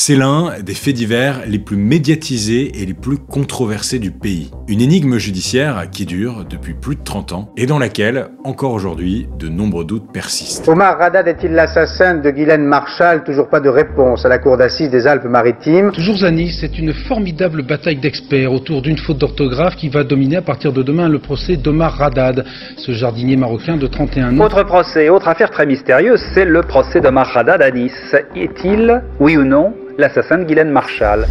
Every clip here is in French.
C'est l'un des faits divers les plus médiatisés et les plus controversés du pays. Une énigme judiciaire qui dure depuis plus de 30 ans et dans laquelle, encore aujourd'hui, de nombreux doutes persistent. Omar Haddad est-il l'assassin de Ghislaine Marchal? Toujours pas de réponse à la cour d'assises des Alpes-Maritimes. Toujours à Nice, c'est une formidable bataille d'experts autour d'une faute d'orthographe qui va dominer à partir de demain le procès d'Omar Haddad, ce jardinier marocain de 31 ans. Autre procès, autre affaire très mystérieuse, c'est le procès d'Omar Haddad à Nice. Est-il, oui ou non, l'assassin de Ghislaine Marchal?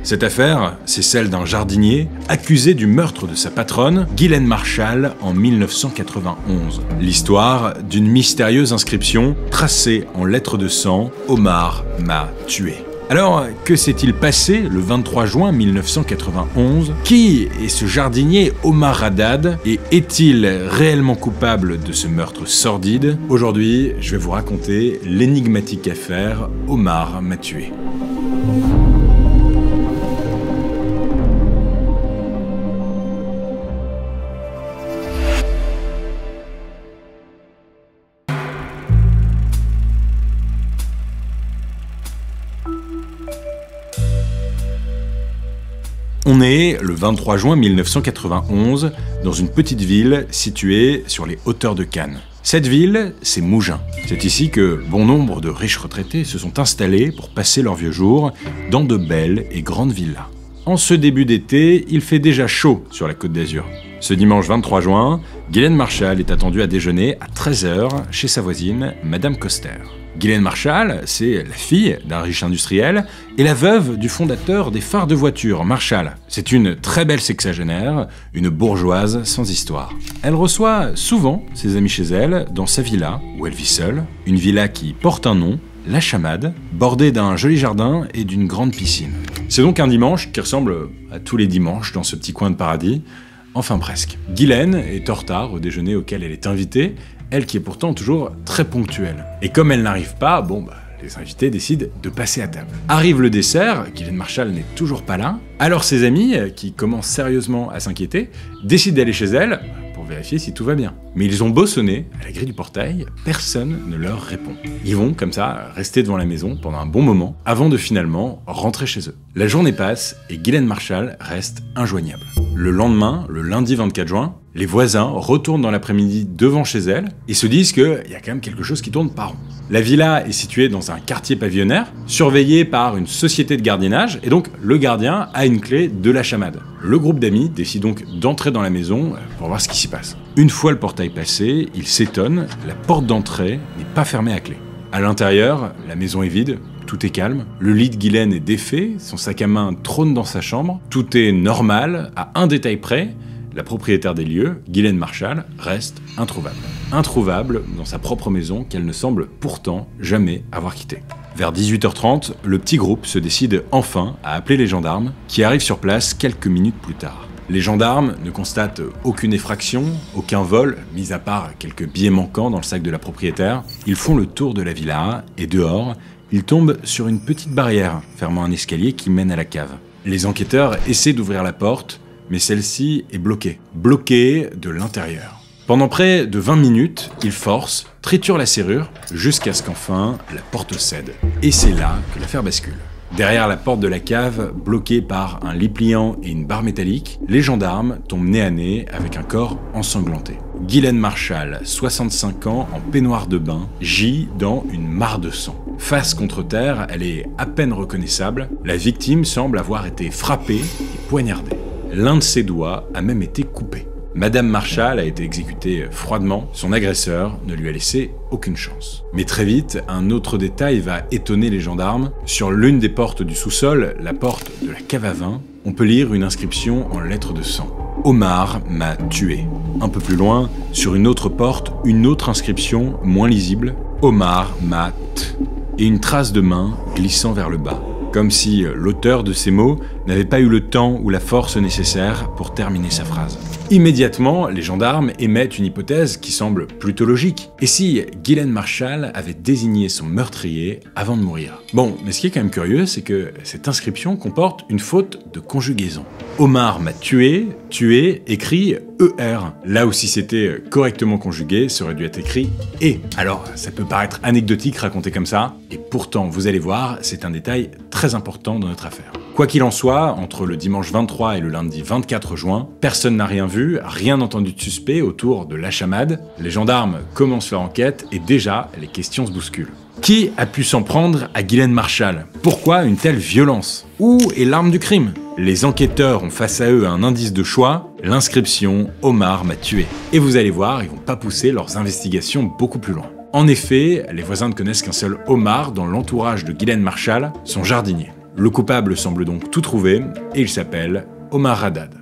Cette affaire, c'est celle d'un jardinier accusé du meurtre de sa patronne, Ghislaine Marchal, en 1991. L'histoire d'une mystérieuse inscription tracée en lettres de sang « Omar m'a tué ». Alors, que s'est-il passé le 23 juin 1991? Qui est ce jardinier Omar Haddad et est-il réellement coupable de ce meurtre sordide? Aujourd'hui, je vais vous raconter l'énigmatique affaire Omar m'a tué. On est le 23 juin 1991 dans une petite ville située sur les hauteurs de Cannes. Cette ville, c'est Mougins. C'est ici que bon nombre de riches retraités se sont installés pour passer leurs vieux jours dans de belles et grandes villas. En ce début d'été, il fait déjà chaud sur la Côte d'Azur. Ce dimanche 23 juin, Ghislaine Marchal est attendue à déjeuner à 13h chez sa voisine, Madame Coster. Ghislaine Marchal, c'est la fille d'un riche industriel et la veuve du fondateur des phares de voiture, Marchal. C'est une très belle sexagénaire, une bourgeoise sans histoire. Elle reçoit souvent ses amis chez elle, dans sa villa, où elle vit seule. Une villa qui porte un nom, La Chamade, bordée d'un joli jardin et d'une grande piscine. C'est donc un dimanche qui ressemble à tous les dimanches dans ce petit coin de paradis. Enfin presque. Ghislaine est en retard au déjeuner auquel elle est invitée, elle qui est pourtant toujours très ponctuelle. Et comme elle n'arrive pas, les invités décident de passer à table. Arrive le dessert, Ghislaine Marchal n'est toujours pas là, alors ses amis, qui commencent sérieusement à s'inquiéter, décident d'aller chez elle pour vérifier si tout va bien. Mais ils ont beau sonner à la grille du portail, personne ne leur répond. Ils vont, comme ça, rester devant la maison pendant un bon moment, avant de finalement rentrer chez eux. La journée passe et Ghislaine Marchal reste injoignable. Le lendemain, le lundi 24 juin, les voisins retournent dans l'après-midi devant chez elle et se disent qu'il y a quand même quelque chose qui tourne pas rond. La villa est située dans un quartier pavillonnaire, surveillé par une société de gardiennage, et donc le gardien a une clé de la chamade. Le groupe d'amis décide donc d'entrer dans la maison pour voir ce qui s'y passe. Une fois le portail passé, ils s'étonnent, la porte d'entrée n'est pas fermée à clé. À l'intérieur, la maison est vide, tout est calme, le lit de Ghislaine est défait, son sac à main trône dans sa chambre, tout est normal, à un détail près. La propriétaire des lieux, Ghislaine Marchal, reste introuvable. Introuvable dans sa propre maison qu'elle ne semble pourtant jamais avoir quittée. Vers 18h30, le petit groupe se décide enfin à appeler les gendarmes, qui arrivent sur place quelques minutes plus tard. Les gendarmes ne constatent aucune effraction, aucun vol, mis à part quelques billets manquants dans le sac de la propriétaire. Ils font le tour de la villa et dehors, ils tombent sur une petite barrière fermant un escalier qui mène à la cave. Les enquêteurs essaient d'ouvrir la porte, mais celle-ci est bloquée. Bloquée de l'intérieur. Pendant près de 20 minutes, ils forcent, triturent la serrure, jusqu'à ce qu'enfin la porte cède. Et c'est là que l'affaire bascule. Derrière la porte de la cave, bloquée par un lit pliant et une barre métallique, les gendarmes tombent nez à nez avec un corps ensanglanté. Ghislaine Marchal, 65 ans, en peignoir de bain, gît dans une mare de sang. Face contre terre, elle est à peine reconnaissable. La victime semble avoir été frappée et poignardée. L'un de ses doigts a même été coupé. Madame Marchal a été exécutée froidement, son agresseur ne lui a laissé aucune chance. Mais très vite, un autre détail va étonner les gendarmes. Sur l'une des portes du sous-sol, la porte de la cave à vin, on peut lire une inscription en lettres de sang. Omar m'a tué. Un peu plus loin, sur une autre porte, une autre inscription moins lisible. Omar m'a t. Et une trace de main glissant vers le bas. Comme si l'auteur de ces mots n'avait pas eu le temps ou la force nécessaire pour terminer sa phrase. Immédiatement, les gendarmes émettent une hypothèse qui semble plutôt logique. Et si Ghislaine Marchal avait désigné son meurtrier avant de mourir? Bon, mais ce qui est quand même curieux, c'est que cette inscription comporte une faute de conjugaison. Omar m'a tué, écrit ER. Là où si c'était correctement conjugué, ça aurait dû être écrit E. Alors, ça peut paraître anecdotique raconté comme ça, et pourtant, vous allez voir, c'est un détail très important dans notre affaire. Quoi qu'il en soit, entre le dimanche 23 et le lundi 24 juin, personne n'a rien vu, rien entendu de suspect autour de l'achamade. Les gendarmes commencent leur enquête et déjà, les questions se bousculent. Qui a pu s'en prendre à Ghislaine Marchal? Pourquoi une telle violence? Où est l'arme du crime? Les enquêteurs ont face à eux un indice de choix, l'inscription « Omar m'a tué ». Et vous allez voir, ils vont pas pousser leurs investigations beaucoup plus loin. En effet, les voisins ne connaissent qu'un seul Omar dans l'entourage de Ghislaine Marchal, son jardinier. Le coupable semble donc tout trouver, et il s'appelle Omar Haddad.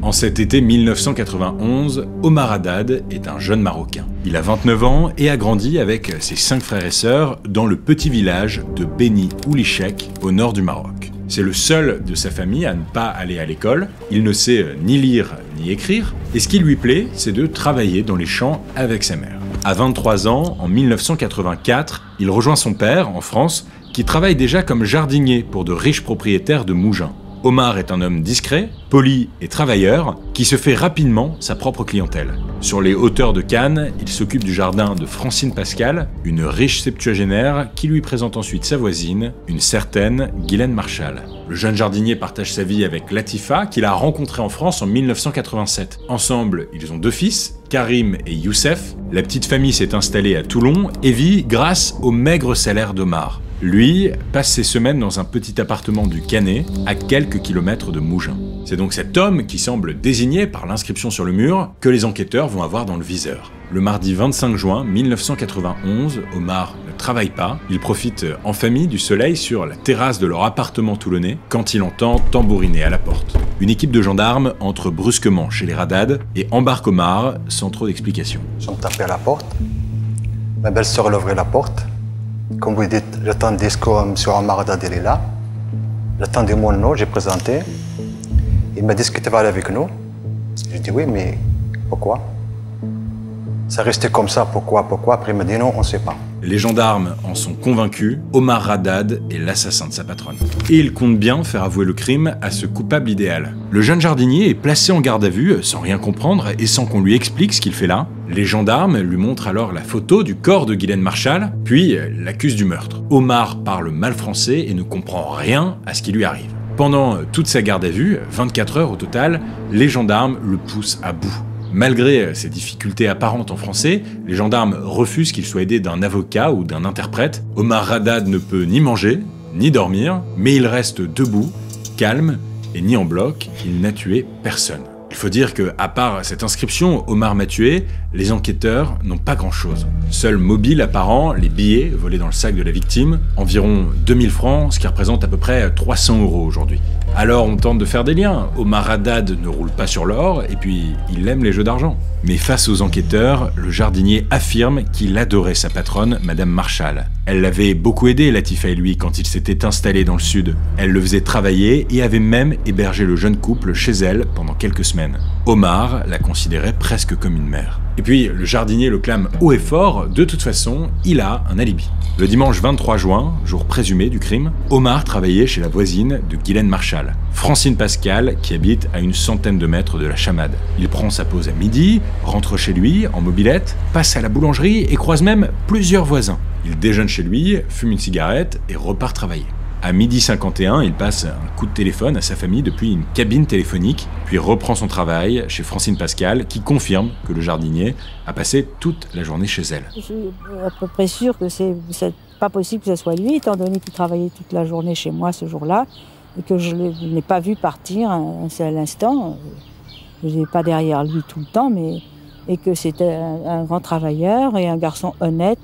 En cet été 1991, Omar Haddad est un jeune Marocain. Il a 29 ans et a grandi avec ses 5 frères et sœurs dans le petit village de Beni Oulichek, au nord du Maroc. C'est le seul de sa famille à ne pas aller à l'école. Il ne sait ni lire ni écrire. Et ce qui lui plaît, c'est de travailler dans les champs avec sa mère. À 23 ans, en 1984, il rejoint son père, en France, qui travaille déjà comme jardinier pour de riches propriétaires de mougins. Omar est un homme discret, poli et travailleur, qui se fait rapidement sa propre clientèle. Sur les hauteurs de Cannes, il s'occupe du jardin de Francine Pascal, une riche septuagénaire qui lui présente ensuite sa voisine, une certaine Ghislaine Marchal. Le jeune jardinier partage sa vie avec Latifa, qu'il a rencontrée en France en 1987. Ensemble, ils ont 2 fils, Karim et Youssef. La petite famille s'est installée à Toulon et vit grâce au maigre salaire d'Omar. Lui passe ses semaines dans un petit appartement du Canet, à quelques kilomètres de Mougins. C'est donc cet homme qui semble désigné par l'inscription sur le mur que les enquêteurs vont avoir dans le viseur. Le mardi 25 juin 1991, Omar ne travaille pas. Il profite en famille du soleil sur la terrasse de leur appartement toulonnais quand il entend tambouriner à la porte. Une équipe de gendarmes entre brusquement chez les Haddad et embarque Omar sans trop d'explications. Ils ont tapé à la porte. Ma belle-sœur a ouvert la porte. Comme vous dites, j'attendais ce que M. Omar Haddad est là. J'attendais mon nom, j'ai présenté. Il m'a dit ce que tu vas aller avec nous. J'ai dit oui, mais pourquoi? Ça restait comme ça, pourquoi? Après il m'a dit non, on ne sait pas. Les gendarmes en sont convaincus, Omar Haddad est l'assassin de sa patronne. Et il compte bien faire avouer le crime à ce coupable idéal. Le jeune jardinier est placé en garde à vue sans rien comprendre et sans qu'on lui explique ce qu'il fait là. Les gendarmes lui montrent alors la photo du corps de Ghislaine Marchal, puis l'accusent du meurtre. Omar parle mal français et ne comprend rien à ce qui lui arrive. Pendant toute sa garde à vue, 24 heures au total, les gendarmes le poussent à bout. Malgré ses difficultés apparentes en français, les gendarmes refusent qu'il soit aidé d'un avocat ou d'un interprète. Omar Haddad ne peut ni manger, ni dormir, mais il reste debout, calme et ni en bloc, il n'a tué personne. Il faut dire que, à part cette inscription, Omar m'a tué, les enquêteurs n'ont pas grand-chose. Seul mobile apparent, les billets volés dans le sac de la victime, environ 2000 francs, ce qui représente à peu près 300 € aujourd'hui. Alors on tente de faire des liens. Omar Haddad ne roule pas sur l'or, et puis il aime les jeux d'argent. Mais face aux enquêteurs, le jardinier affirme qu'il adorait sa patronne, Madame Marchal. Elle l'avait beaucoup aidé, Latifa et lui, quand ils s'étaient installés dans le sud. Elle le faisait travailler et avait même hébergé le jeune couple chez elle pendant quelques semaines. Omar la considérait presque comme une mère. Et puis, le jardinier le clame haut et fort, de toute façon, il a un alibi. Le dimanche 23 juin, jour présumé du crime, Omar travaillait chez la voisine de Ghislaine Marchal, Francine Pascal, qui habite à une centaine de mètres de la chamade. Il prend sa pause à midi, rentre chez lui en mobilette, passe à la boulangerie et croise même plusieurs voisins. Il déjeune chez lui, fume une cigarette et repart travailler. À 12h51, il passe un coup de téléphone à sa famille depuis une cabine téléphonique, puis reprend son travail chez Francine Pascal, qui confirme que le jardinier a passé toute la journée chez elle. Je suis à peu près sûre que c'est pas possible que ce soit lui, étant donné qu'il travaillait toute la journée chez moi ce jour-là, et que je ne l'ai pas vu partir un seul instant. Je n'étais pas derrière lui tout le temps, mais et que c'était un grand travailleur et un garçon honnête,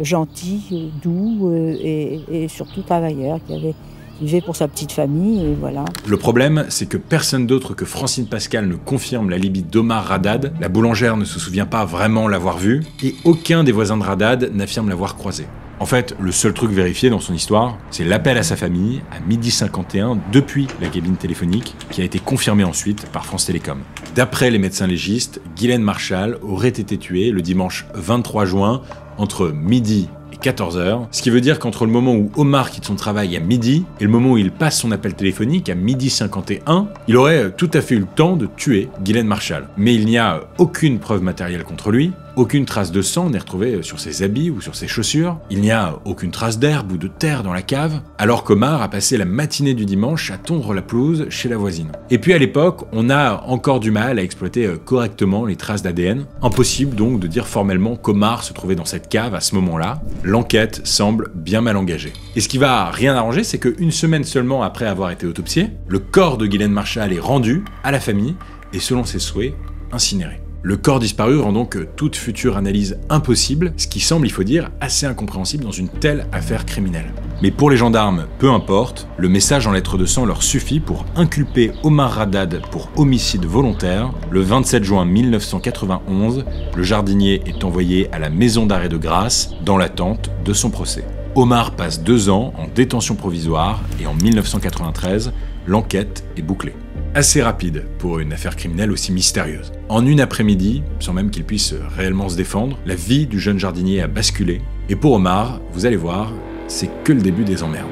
gentil, doux et surtout travailleur, qui avait Il vivait pour sa petite famille, et voilà. Le problème, c'est que personne d'autre que Francine Pascal ne confirme l'alibi d'Omar Haddad, la boulangère ne se souvient pas vraiment l'avoir vu, et aucun des voisins de Haddad n'affirme l'avoir croisé. En fait, le seul truc vérifié dans son histoire, c'est l'appel à sa famille à 12h51 depuis la cabine téléphonique, qui a été confirmé ensuite par France Télécom. D'après les médecins légistes, Ghislaine Marchal aurait été tuée le dimanche 23 juin entre midi et 14h, ce qui veut dire qu'entre le moment où Omar quitte son travail à midi et le moment où il passe son appel téléphonique à 12h51, il aurait tout à fait eu le temps de tuer Ghislaine Marchal. Mais il n'y a aucune preuve matérielle contre lui, aucune trace de sang n'est retrouvée sur ses habits ou sur ses chaussures, il n'y a aucune trace d'herbe ou de terre dans la cave, alors qu'Omar a passé la matinée du dimanche à tondre la pelouse chez la voisine. Et puis à l'époque, on a encore du mal à exploiter correctement les traces d'ADN, impossible donc de dire formellement qu'Omar se trouvait dans cette cave à ce moment-là. L'enquête semble bien mal engagée. Et ce qui va rien arranger, c'est qu'une semaine seulement après avoir été autopsié, le corps de Ghislaine Marchal est rendu à la famille et selon ses souhaits, incinéré. Le corps disparu rend donc toute future analyse impossible, ce qui semble, il faut dire, assez incompréhensible dans une telle affaire criminelle. Mais pour les gendarmes, peu importe, le message en lettres de sang leur suffit pour inculper Omar Haddad pour homicide volontaire. Le 27 juin 1991, le jardinier est envoyé à la maison d'arrêt de Grasse dans l'attente de son procès. Omar passe 2 ans en détention provisoire et en 1993, l'enquête est bouclée. Assez rapide pour une affaire criminelle aussi mystérieuse. En une après-midi, sans même qu'il puisse réellement se défendre, la vie du jeune jardinier a basculé. Et pour Omar, vous allez voir, c'est que le début des emmerdes.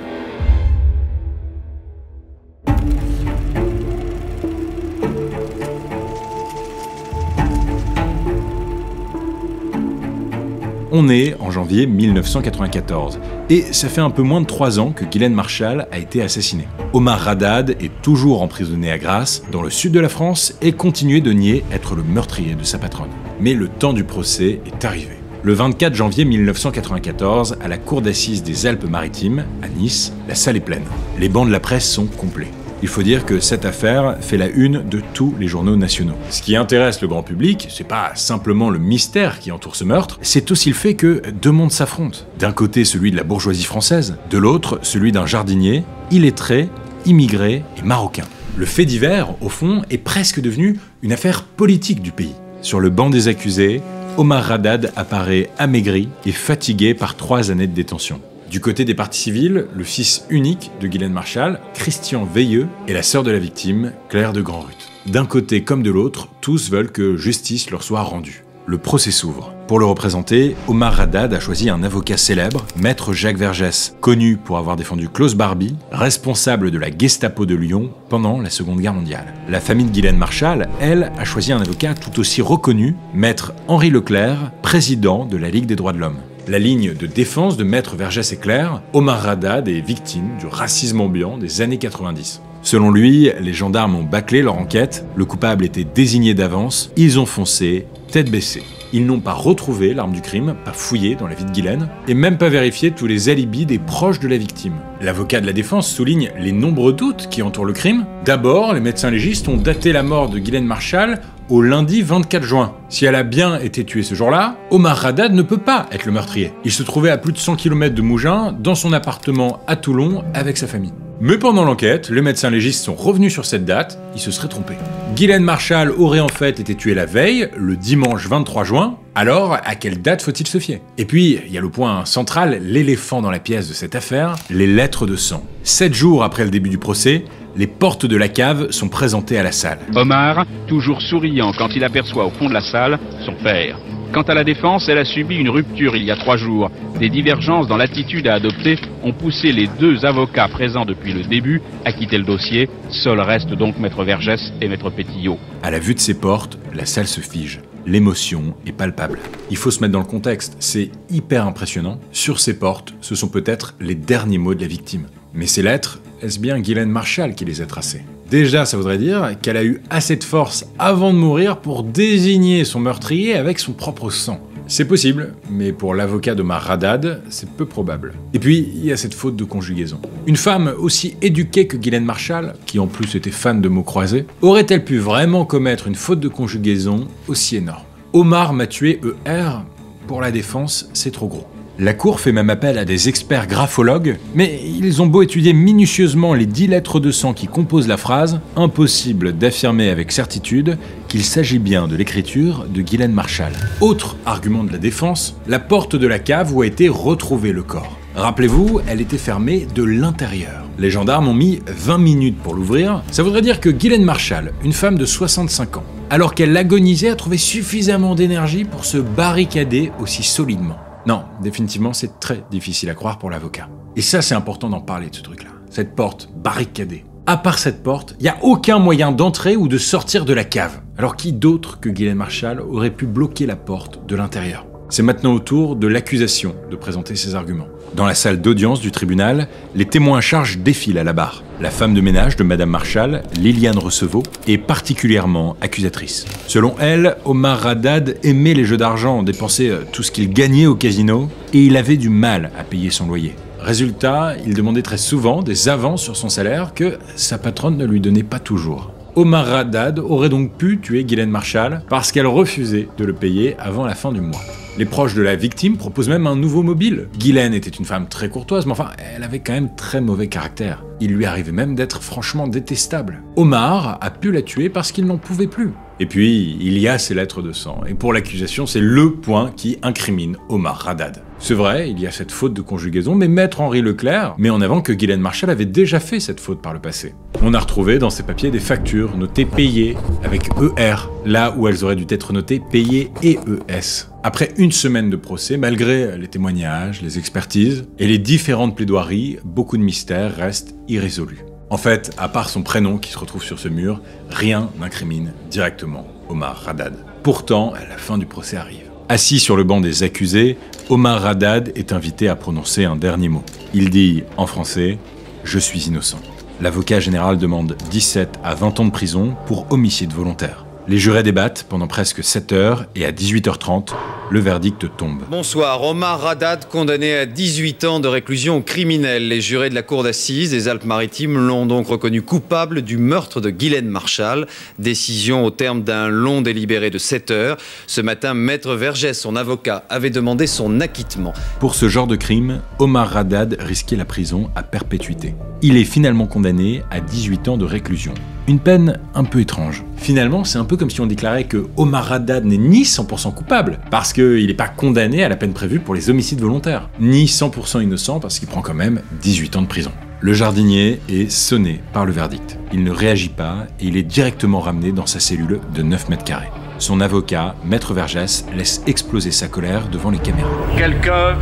On est en janvier 1994, et ça fait un peu moins de 3 ans que Ghislaine Marchal a été assassinée. Omar Haddad est toujours emprisonné à Grasse, dans le sud de la France, et continue de nier être le meurtrier de sa patronne. Mais le temps du procès est arrivé. Le 24 janvier 1994, à la cour d'assises des Alpes-Maritimes, à Nice, la salle est pleine. Les bancs de la presse sont complets. Il faut dire que cette affaire fait la une de tous les journaux nationaux. Ce qui intéresse le grand public, c'est pas simplement le mystère qui entoure ce meurtre, c'est aussi le fait que 2 mondes s'affrontent. D'un côté celui de la bourgeoisie française, de l'autre celui d'un jardinier, illettré, immigré et marocain. Le fait divers, au fond, est presque devenu une affaire politique du pays. Sur le banc des accusés, Omar Haddad apparaît amaigri et fatigué par 3 années de détention. Du côté des parties civiles, le fils unique de Ghislaine Marchal, Christian Veilleux, et la sœur de la victime, Claire de Grandruth. D'un côté comme de l'autre, tous veulent que justice leur soit rendue. Le procès s'ouvre. Pour le représenter, Omar Haddad a choisi un avocat célèbre, Maître Jacques Vergès, connu pour avoir défendu Klaus Barbie, responsable de la Gestapo de Lyon pendant la Seconde Guerre mondiale. La famille de Ghislaine Marchal, elle, a choisi un avocat tout aussi reconnu, Maître Henri Leclerc, président de la Ligue des droits de l'homme. La ligne de défense de Maître Vergès est claire, Omar Haddad est victime du racisme ambiant des années 90. Selon lui, les gendarmes ont bâclé leur enquête, le coupable était désigné d'avance, ils ont foncé, tête baissée. Ils n'ont pas retrouvé l'arme du crime, pas fouillé dans la vie de Ghislaine, et même pas vérifié tous les alibis des proches de la victime. L'avocat de la défense souligne les nombreux doutes qui entourent le crime. D'abord, les médecins légistes ont daté la mort de Ghislaine Marchal au lundi 24 juin. Si elle a bien été tuée ce jour-là, Omar Haddad ne peut pas être le meurtrier. Il se trouvait à plus de 100 km de Mougins, dans son appartement à Toulon, avec sa famille. Mais pendant l'enquête, les médecins légistes sont revenus sur cette date, ils se seraient trompés. Ghislaine Marchal aurait en fait été tuée la veille, le dimanche 23 juin, alors à quelle date faut-il se fier? Et puis, il y a le point central, l'éléphant dans la pièce de cette affaire, les lettres de sang. 7 jours après le début du procès, les portes de la cave sont présentées à la salle. Omar, toujours souriant quand il aperçoit au fond de la salle son père. Quant à la défense, elle a subi une rupture il y a 3 jours. Des divergences dans l'attitude à adopter ont poussé les 2 avocats présents depuis le début à quitter le dossier. Seul reste donc Maître Vergès et Maître Pétillot. À la vue de ces portes, la salle se fige. L'émotion est palpable. Il faut se mettre dans le contexte, c'est hyper impressionnant. Sur ces portes, ce sont peut-être les derniers mots de la victime. Mais ces lettres, est-ce bien Ghislaine Marchal qui les a tracées? Déjà, ça voudrait dire qu'elle a eu assez de force avant de mourir pour désigner son meurtrier avec son propre sang. C'est possible, mais pour l'avocat d'Omar Haddad, c'est peu probable. Et puis, il y a cette faute de conjugaison. Une femme aussi éduquée que Ghislaine Marchal, qui en plus était fan de mots croisés, aurait-elle pu vraiment commettre une faute de conjugaison aussi énorme? Omar m'a tué ER, pour la défense, c'est trop gros. La Cour fait même appel à des experts graphologues, mais ils ont beau étudier minutieusement les 10 lettres de sang qui composent la phrase, impossible d'affirmer avec certitude qu'il s'agit bien de l'écriture de Ghislaine Marchal. Autre argument de la défense, la porte de la cave où a été retrouvé le corps. Rappelez-vous, elle était fermée de l'intérieur. Les gendarmes ont mis 20 minutes pour l'ouvrir. Ça voudrait dire que Ghislaine Marchal, une femme de 65 ans, alors qu'elle agonisait, a trouvé suffisamment d'énergie pour se barricader aussi solidement. Non, définitivement, c'est très difficile à croire pour l'avocat. Et ça, c'est important d'en parler de ce truc-là. Cette porte barricadée. À part cette porte, il n'y a aucun moyen d'entrer ou de sortir de la cave. Alors qui d'autre que Ghislaine Marchal aurait pu bloquer la porte de l'intérieur? C'est maintenant au tour de l'accusation de présenter ses arguments. Dans la salle d'audience du tribunal, les témoins à charge défilent à la barre. La femme de ménage de Madame Marchal, Liliane Recevaux, est particulièrement accusatrice. Selon elle, Omar Haddad aimait les jeux d'argent, dépensait tout ce qu'il gagnait au casino, et il avait du mal à payer son loyer. Résultat, il demandait très souvent des avances sur son salaire que sa patronne ne lui donnait pas toujours. Omar Haddad aurait donc pu tuer Ghislaine Marchal parce qu'elle refusait de le payer avant la fin du mois. Les proches de la victime proposent même un nouveau mobile. Ghislaine était une femme très courtoise, mais enfin, elle avait quand même très mauvais caractère. Il lui arrivait même d'être franchement détestable. Omar a pu la tuer parce qu'il n'en pouvait plus. Et puis, il y a ces lettres de sang. Et pour l'accusation, c'est le point qui incrimine Omar Haddad. C'est vrai, il y a cette faute de conjugaison, mais Maître Henri Leclerc met en avant que Ghislaine Marchal avait déjà fait cette faute par le passé. On a retrouvé dans ses papiers des factures notées payées avec ER, là où elles auraient dû être notées payées et ES. Après une semaine de procès, malgré les témoignages, les expertises et les différentes plaidoiries, beaucoup de mystères restent irrésolus. En fait, à part son prénom qui se retrouve sur ce mur, rien n'incrimine directement Omar Haddad. Pourtant, la fin du procès arrive. Assis sur le banc des accusés, Omar Haddad est invité à prononcer un dernier mot. Il dit en français « Je suis innocent ». L'avocat général demande 17 à 20 ans de prison pour homicide volontaire. Les jurés débattent pendant presque 7 heures et à 18h30, le verdict tombe. Bonsoir. Omar Haddad, condamné à 18 ans de réclusion criminelle. Les jurés de la cour d'assises des Alpes-Maritimes l'ont donc reconnu coupable du meurtre de Ghislaine Marchal. Décision au terme d'un long délibéré de 7 heures. Ce matin, Maître Vergès, son avocat, avait demandé son acquittement. Pour ce genre de crime, Omar Haddad risquait la prison à perpétuité. Il est finalement condamné à 18 ans de réclusion. Une peine un peu étrange. Finalement, c'est un peu comme si on déclarait que Omar Haddad n'est ni 100% coupable, parce qu'il n'est pas condamné à la peine prévue pour les homicides volontaires, ni 100% innocent parce qu'il prend quand même 18 ans de prison. Le jardinier est sonné par le verdict. Il ne réagit pas et il est directement ramené dans sa cellule de 9 mètres carrés. Son avocat, Maître Vergès, laisse exploser sa colère devant les caméras. Quelqu'un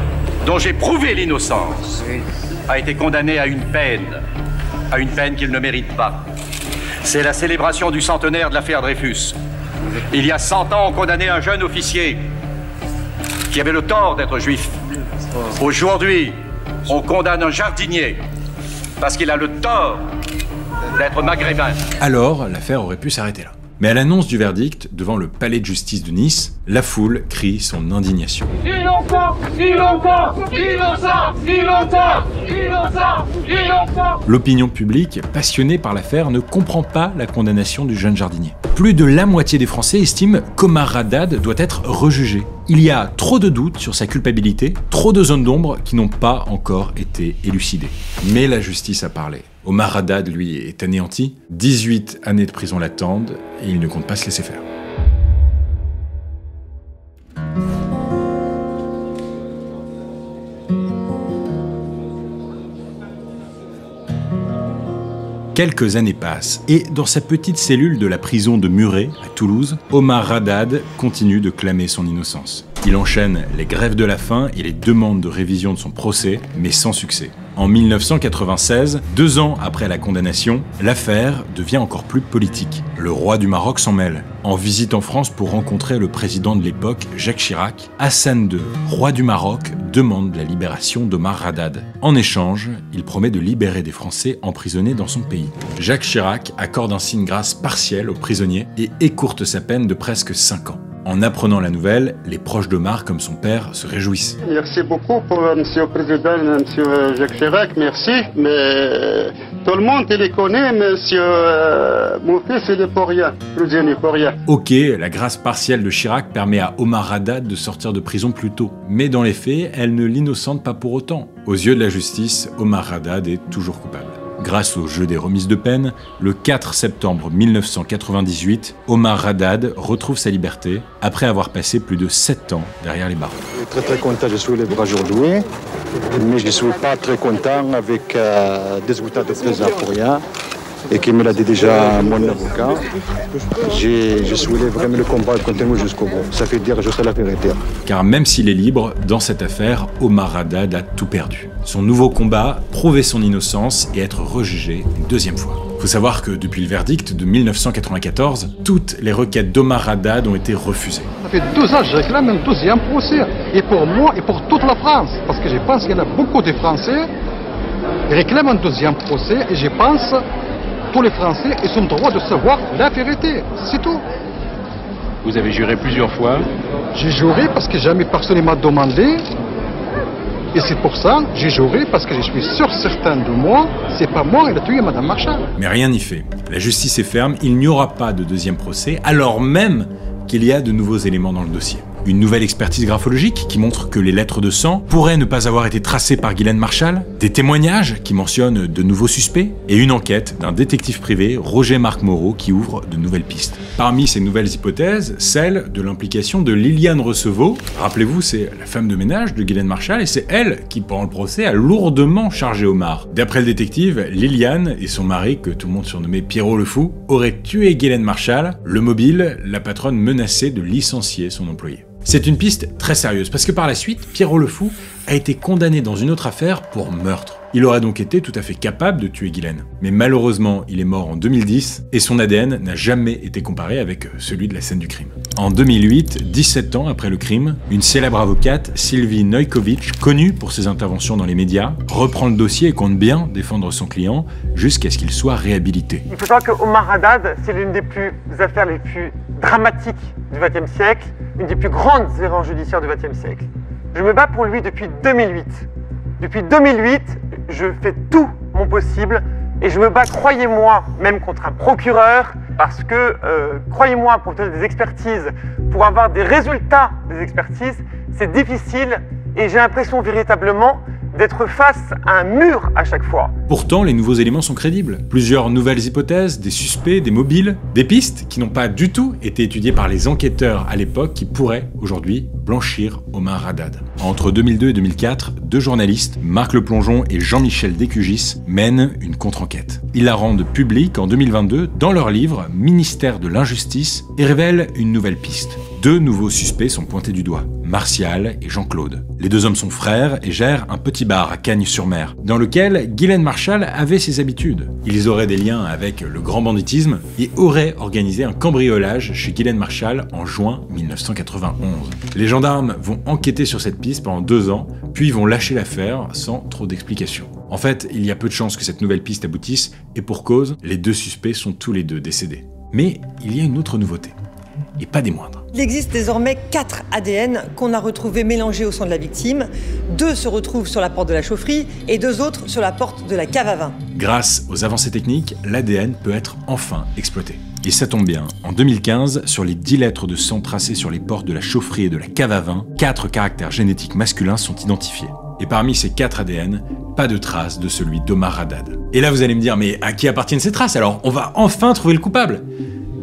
dont j'ai prouvé l'innocence a été condamné à une peine qu'il ne mérite pas. C'est la célébration du centenaire de l'affaire Dreyfus. Il y a 100 ans, on condamnait un jeune officier qui avait le tort d'être juif. Aujourd'hui, on condamne un jardinier parce qu'il a le tort d'être maghrébin. Alors, l'affaire aurait pu s'arrêter là. Mais à l'annonce du verdict, devant le palais de justice de Nice, la foule crie son indignation. Innocent, innocent, innocent, innocent, innocent, innocent. L'opinion publique, passionnée par l'affaire, ne comprend pas la condamnation du jeune jardinier. Plus de la moitié des Français estiment qu'Omar Haddad doit être rejugé. Il y a trop de doutes sur sa culpabilité, trop de zones d'ombre qui n'ont pas encore été élucidées. Mais la justice a parlé. Omar Haddad, lui, est anéanti. 18 années de prison l'attendent et il ne compte pas se laisser faire. Quelques années passent, et dans sa petite cellule de la prison de Muret, à Toulouse, Omar Haddad continue de clamer son innocence. Il enchaîne les grèves de la faim et les demandes de révision de son procès, mais sans succès. En 1996, 2 ans après la condamnation, l'affaire devient encore plus politique. Le roi du Maroc s'en mêle. En visite en France pour rencontrer le président de l'époque, Jacques Chirac, Hassan II, roi du Maroc, demande la libération d'Omar Haddad. En échange, il promet de libérer des Français emprisonnés dans son pays. Jacques Chirac accorde un signe grâce partiel aux prisonniers et écourte sa peine de presque 5 ans. En apprenant la nouvelle, les proches d'Omar, comme son père, se réjouissent. Merci beaucoup pour Monsieur le Président, Monsieur Jacques Chirac, merci. Mais tout le monde, il les connaît, Monsieur mon fils, il est pour rien. Il n'est pour rien. Ok, la grâce partielle de Chirac permet à Omar Haddad de sortir de prison plus tôt. Mais dans les faits, elle ne l'innocente pas pour autant. Aux yeux de la justice, Omar Haddad est toujours coupable. Grâce au jeu des remises de peine, le 4 septembre 1998, Omar Haddad retrouve sa liberté après avoir passé plus de 7 ans derrière les barreaux. Je suis très content, je suis libre aujourd'hui, mais je ne suis pas très content avec des états de prison pour rien. Et qui me l'a dit déjà mon avocat, je suis libre, mais le combat continue jusqu'au bout. Ça fait dire juste la vérité. Car même s'il est libre, dans cette affaire, Omar Haddad a tout perdu. Son nouveau combat, prouver son innocence et être rejugé une deuxième fois. Faut savoir que depuis le verdict de 1994, toutes les requêtes d'Omar Haddad ont été refusées. Ça fait 2 ans que je réclame un deuxième procès, et pour moi et pour toute la France, parce que je pense qu'il y en a beaucoup de Français qui réclament un deuxième procès, et je pense tous les Français ils ont le droit de savoir la vérité, c'est tout. Vous avez juré plusieurs fois? J'ai juré parce que jamais personne ne m'a demandé. Et c'est pour ça que j'ai juré, parce que je suis sûr certain de moi, c'est pas moi qui a tué Madame Marchal. Mais rien n'y fait. La justice est ferme, il n'y aura pas de deuxième procès, alors même qu'il y a de nouveaux éléments dans le dossier. Une nouvelle expertise graphologique qui montre que les lettres de sang pourraient ne pas avoir été tracées par Ghislaine Marchal, des témoignages qui mentionnent de nouveaux suspects, et une enquête d'un détective privé, Roger-Marc Moreau, qui ouvre de nouvelles pistes. Parmi ces nouvelles hypothèses, celle de l'implication de Liliane Recevaux. Rappelez-vous, c'est la femme de ménage de Ghislaine Marchal, et c'est elle qui, pendant le procès, a lourdement chargé Omar. D'après le détective, Liliane et son mari, que tout le monde surnommait Pierrot le Fou, auraient tué Ghislaine Marchal. Le mobile, la patronne menaçait de licencier son employé. C'est une piste très sérieuse, parce que par la suite, Pierrot le Fou a été condamné dans une autre affaire pour meurtre. Il aurait donc été tout à fait capable de tuer Ghislaine. Mais malheureusement, il est mort en 2010, et son ADN n'a jamais été comparé avec celui de la scène du crime. En 2008, 17 ans après le crime, une célèbre avocate, Sylvie Neujkovic, connue pour ses interventions dans les médias, reprend le dossier et compte bien défendre son client jusqu'à ce qu'il soit réhabilité. Il faut savoir que Omar Haddad, c'est l'une des affaires les plus dramatiques du XXe siècle, une des plus grandes erreurs judiciaires du XXe siècle. Je me bats pour lui depuis 2008. Depuis 2008, je fais tout mon possible et je me bats, croyez-moi, même contre un procureur, parce que, croyez-moi, pour faire des expertises, pour avoir des résultats des expertises, c'est difficile et j'ai l'impression véritablement d'être face à un mur à chaque fois. Pourtant, les nouveaux éléments sont crédibles. Plusieurs nouvelles hypothèses, des suspects, des mobiles, des pistes qui n'ont pas du tout été étudiées par les enquêteurs à l'époque qui pourraient, aujourd'hui, blanchir Omar Haddad. Entre 2002 et 2004, 2 journalistes, Marc Le Plongeon et Jean-Michel Descugis, mènent une contre-enquête. Ils la rendent publique en 2022 dans leur livre « Ministère de l'injustice » et révèlent une nouvelle piste. 2 nouveaux suspects sont pointés du doigt, Martial et Jean-Claude. Les 2 hommes sont frères et gèrent un petit bar à Cagnes-sur-Mer, dans lequel Ghislaine Marchal avait ses habitudes. Ils auraient des liens avec le grand banditisme et auraient organisé un cambriolage chez Ghislaine Marchal en juin 1991. Les gendarmes vont enquêter sur cette piste pendant 2 ans, puis vont lâcher l'affaire sans trop d'explications. En fait, il y a peu de chances que cette nouvelle piste aboutisse, et pour cause, les 2 suspects sont tous les 2 décédés. Mais il y a une autre nouveauté, et pas des moindres. Il existe désormais 4 ADN qu'on a retrouvés mélangés au sang de la victime. 2 se retrouvent sur la porte de la chaufferie et 2 autres sur la porte de la cave à vin. Grâce aux avancées techniques, l'ADN peut être enfin exploité. Et ça tombe bien, en 2015, sur les 10 lettres de sang tracées sur les portes de la chaufferie et de la cave à vin, 4 caractères génétiques masculins sont identifiés. Et parmi ces 4 ADN, pas de traces de celui d'Omar Haddad. Et là vous allez me dire, mais à qui appartiennent ces traces alors? On va enfin trouver le coupable?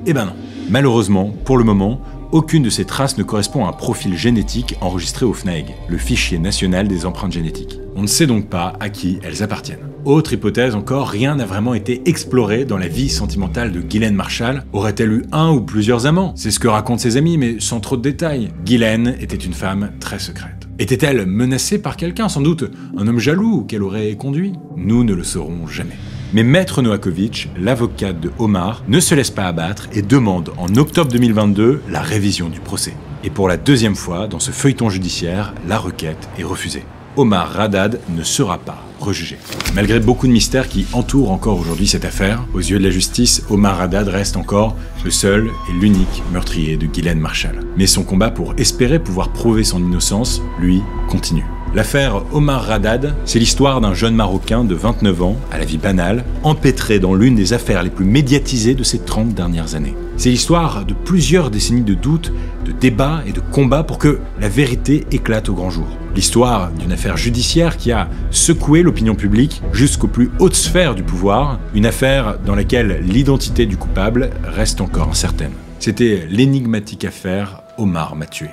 Eh ben non. Malheureusement, pour le moment, aucune de ces traces ne correspond à un profil génétique enregistré au FNAEG, le fichier national des empreintes génétiques. On ne sait donc pas à qui elles appartiennent. Autre hypothèse encore, rien n'a vraiment été exploré dans la vie sentimentale de Ghislaine Marchal. Aurait-elle eu un ou plusieurs amants? C'est ce que racontent ses amis, mais sans trop de détails. Ghislaine était une femme très secrète. Était-elle menacée par quelqu'un, sans doute un homme jaloux qu'elle aurait conduit? Nous ne le saurons jamais. Mais Maître Novakovic, l'avocate de Omar, ne se laisse pas abattre et demande en octobre 2022 la révision du procès. Et pour la 2e fois dans ce feuilleton judiciaire, la requête est refusée. Omar Haddad ne sera pas rejugé. Malgré beaucoup de mystères qui entourent encore aujourd'hui cette affaire, aux yeux de la justice, Omar Haddad reste encore le seul et l'unique meurtrier de Ghislaine Marchal. Mais son combat pour espérer pouvoir prouver son innocence, lui, continue. L'affaire Omar Haddad, c'est l'histoire d'un jeune Marocain de 29 ans, à la vie banale, empêtré dans l'une des affaires les plus médiatisées de ces 30 dernières années. C'est l'histoire de plusieurs décennies de doutes, de débats et de combats pour que la vérité éclate au grand jour. L'histoire d'une affaire judiciaire qui a secoué l'opinion publique jusqu'aux plus hautes sphères du pouvoir, une affaire dans laquelle l'identité du coupable reste encore incertaine. C'était l'énigmatique affaire Omar m'a tué.